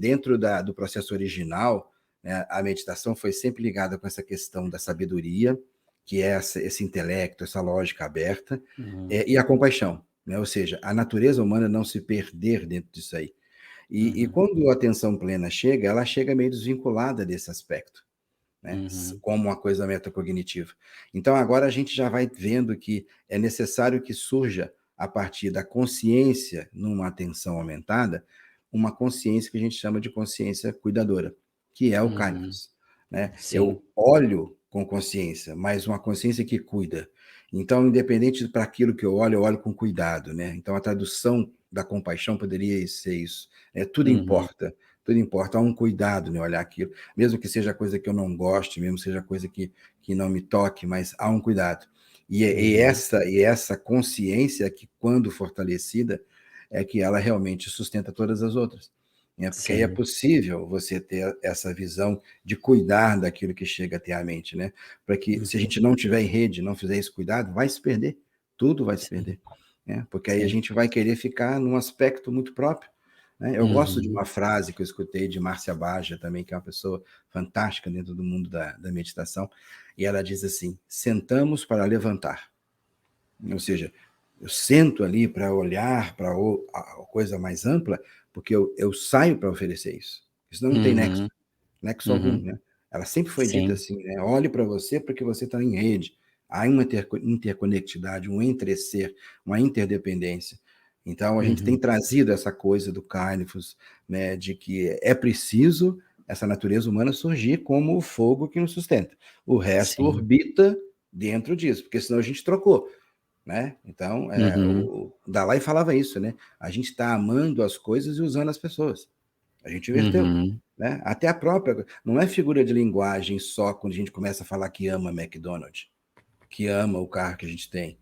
Dentro do processo original, né, a meditação foi sempre ligada com essa questão da sabedoria, que é esse intelecto, essa lógica aberta, e a compaixão, né? Ou seja, a natureza humana não se perder dentro disso aí. E quando a atenção plena chega, ela chega meio desvinculada desse aspecto, né? Como uma coisa metacognitiva. Então, agora a gente já vai vendo que é necessário que surja, a partir da consciência, numa atenção aumentada, uma consciência que a gente chama de consciência cuidadora, que é o kindness, né? Eu olho com consciência, mas uma consciência que cuida. Então, independente para aquilo que eu olho com cuidado, né? Então, a tradução da compaixão poderia ser isso, né? Tudo importa. Tudo importa, há um cuidado em olhar aquilo, mesmo que seja coisa que eu não goste, mesmo que seja coisa que não me toque, mas há um cuidado. E essa consciência que, quando fortalecida, é que ela realmente sustenta todas as outras. Né? Porque aí é possível você ter essa visão de cuidar daquilo que chega até a mente, né? Para que, se a gente não tiver em rede, não fizer esse cuidado, vai se perder, tudo vai se perder. Né? Porque aí a gente vai querer ficar num aspecto muito próprio. Né? Eu gosto de uma frase que eu escutei de Márcia Baja também, que é uma pessoa fantástica dentro do mundo da meditação, e ela diz assim: sentamos para levantar. Ou seja, eu sento ali para olhar para a coisa mais ampla, porque eu saio para oferecer isso. Isso não tem nexo algum. Né? Ela sempre foi dita assim, né? Olhe para você porque você está em rede. Há uma interconectividade, um entreser, uma interdependência. Então, a gente tem trazido essa coisa do kindness, né, de que é preciso essa natureza humana surgir como o fogo que nos sustenta. O resto orbita dentro disso, porque senão a gente trocou. Né? Então, o Dalai falava isso, né? A gente está amando as coisas e usando as pessoas. A gente inverteu. Né? Até a própria... Não é figura de linguagem só quando a gente começa a falar que ama McDonald's, que ama o carro que a gente tem.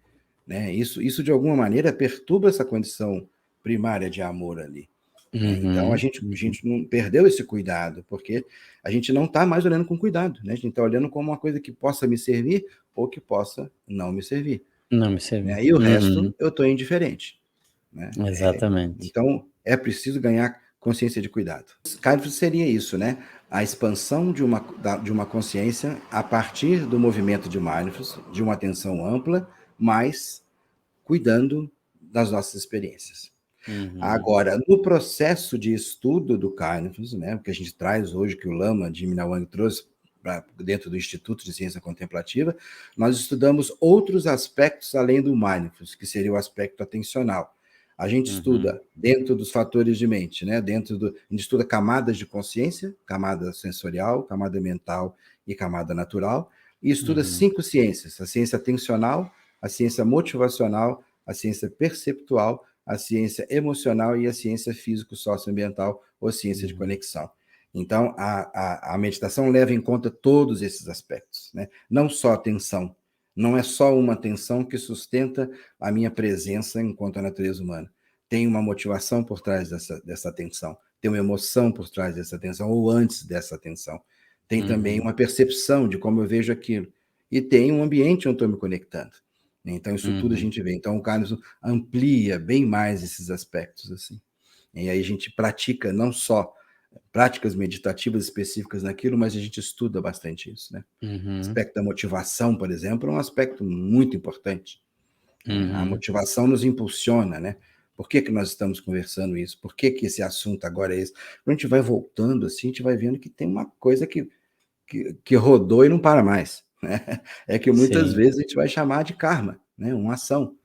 Né? Isso, de alguma maneira, perturba essa condição primária de amor ali. Né? Então, a gente não perdeu esse cuidado, porque a gente não está mais olhando com cuidado. Né? A gente está olhando como uma coisa que possa me servir ou que possa não me servir. Não me servir. Né? E o resto, eu estou indiferente. Né? Exatamente. Então, é preciso ganhar consciência de cuidado. Kindness seria isso, né? A expansão de uma consciência a partir do movimento de mindfulness, de uma atenção ampla, mas cuidando das nossas experiências. Agora, no processo de estudo do kindness, né, que a gente traz hoje, que o Lama de Minawang trouxe para dentro do Instituto de Ciência Contemplativa, nós estudamos outros aspectos além do mindfulness, que seria o aspecto atencional. A gente estuda dentro dos fatores de mente, né? A gente estuda camadas de consciência, camada sensorial, camada mental e camada natural, e estuda 5 ciências: a ciência atencional, a ciência motivacional, a ciência perceptual, a ciência emocional e a ciência físico-socioambiental, ou ciência de conexão. Então, a meditação leva em conta todos esses aspectos, né? Não só a atenção. Não é só uma atenção que sustenta a minha presença enquanto a natureza humana. Tem uma motivação por trás dessa atenção, tem uma emoção por trás dessa atenção, ou antes dessa atenção. Tem também uma percepção de como eu vejo aquilo. E tem um ambiente onde estou me conectando. Então, isso tudo a gente vê. Então, o Carlos amplia bem mais esses aspectos. Assim. E aí a gente pratica não só práticas meditativas específicas naquilo, mas a gente estuda bastante isso, né? O aspecto da motivação, por exemplo, é um aspecto muito importante. A motivação nos impulsiona, né? Por que nós estamos conversando isso? Por que esse assunto agora é esse? Quando a gente vai voltando assim, a gente vai vendo que tem uma coisa que rodou e não para mais. Né? É que muitas vezes a gente vai chamar de karma, né? Uma ação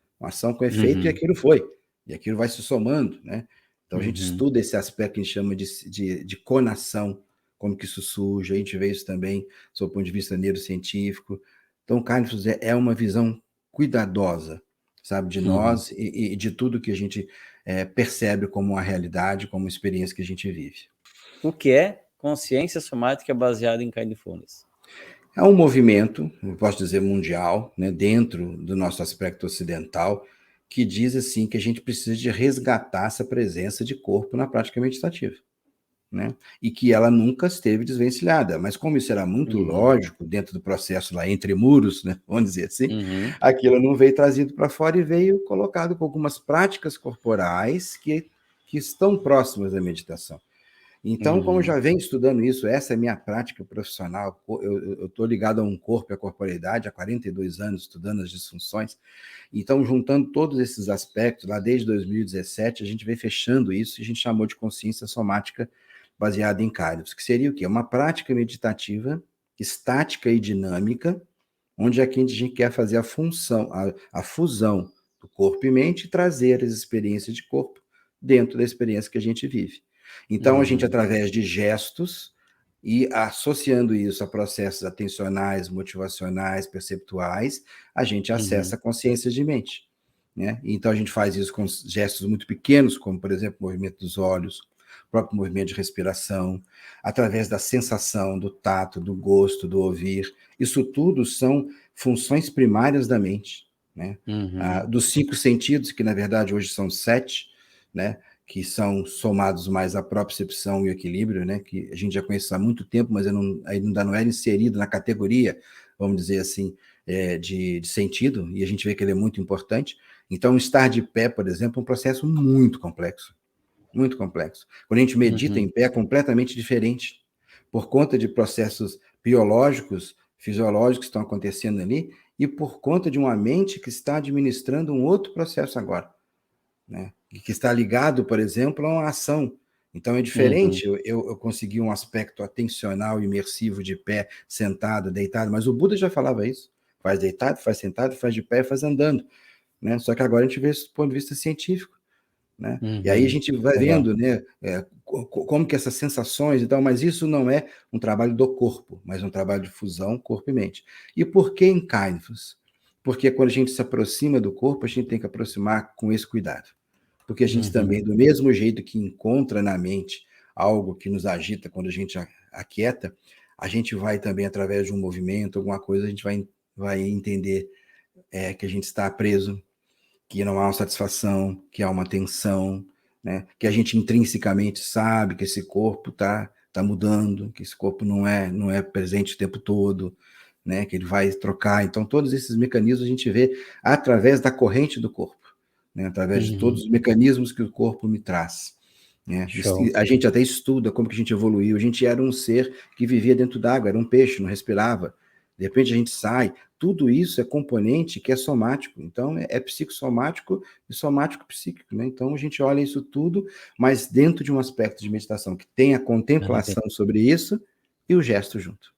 com efeito, e aquilo foi. E aquilo vai se somando, né? Então, a gente estuda esse aspecto que a gente chama de conação, como que isso surge, a gente vê isso também, sob o ponto de vista neurocientífico. Então, o Carlos é uma visão cuidadosa, sabe, de nós e de tudo que a gente percebe como uma realidade, como uma experiência que a gente vive. O que é consciência somática baseada em kindfulness? É um movimento, eu posso dizer mundial, né, dentro do nosso aspecto ocidental, que diz assim que a gente precisa de resgatar essa presença de corpo na prática meditativa. Né? E que ela nunca esteve desvencilhada, mas como isso era muito lógico dentro do processo lá entre muros, né, vamos dizer assim, aquilo não veio trazido para fora e veio colocado com algumas práticas corporais que estão próximas da meditação. Então, como eu já venho estudando isso, essa é a minha prática profissional, eu estou ligado a um corpo e a corporeidade há 42 anos, estudando as disfunções. Então, juntando todos esses aspectos, lá desde 2017, a gente vem fechando isso e a gente chamou de consciência somática baseada em Kairos, que seria o quê? Uma prática meditativa, estática e dinâmica, onde aqui a gente quer fazer a fusão do corpo e mente e trazer as experiências de corpo dentro da experiência que a gente vive. Então, a gente, através de gestos e associando isso a processos atencionais, motivacionais, perceptuais, a gente acessa a consciência de mente. Né? Então, a gente faz isso com gestos muito pequenos, como, por exemplo, o movimento dos olhos, o próprio movimento de respiração, através da sensação, do tato, do gosto, do ouvir. Isso tudo são funções primárias da mente. Né? Dos 5 sentidos, que na verdade hoje são 7, né? Que são somados mais à propriocepção e o equilíbrio, né? Que a gente já conhece há muito tempo, mas ainda não era inserido na categoria, vamos dizer assim, de sentido, e a gente vê que ele é muito importante. Então, estar de pé, por exemplo, é um processo muito complexo. Muito complexo. Quando a gente medita em pé, é completamente diferente, por conta de processos biológicos, fisiológicos que estão acontecendo ali, e por conta de uma mente que está administrando um outro processo agora, né? Que está ligado, por exemplo, a uma ação. Então é diferente eu conseguir um aspecto atencional, imersivo de pé, sentado, deitado, mas o Buda já falava isso. Faz deitado, faz sentado, faz de pé, faz andando. Né? Só que agora a gente vê isso do ponto de vista científico. Né? E aí a gente vai vendo, né, como que essas sensações e tal, mas isso não é um trabalho do corpo, mas um trabalho de fusão corpo e mente. E por que em Kindness? Porque quando a gente se aproxima do corpo, a gente tem que aproximar com esse cuidado. Porque a gente também, do mesmo jeito que encontra na mente algo que nos agita quando a gente aquieta, a gente vai também, através de um movimento, alguma coisa, a gente vai entender que a gente está preso, que não há uma satisfação, que há uma tensão, né? Que a gente intrinsecamente sabe que esse corpo tá mudando, que esse corpo não é presente o tempo todo, né? Que ele vai trocar. Então, todos esses mecanismos a gente vê através da corrente do corpo, né? Através de todos os mecanismos que o corpo me traz. Né? A gente até estuda como que a gente evoluiu. A gente era um ser que vivia dentro d'água, era um peixe, não respirava. De repente a gente sai. Tudo isso é componente que é somático. Então, é psicossomático e somático psíquico. Né? Então, a gente olha isso tudo, mas dentro de um aspecto de meditação que tem a contemplação sobre isso e o gesto junto.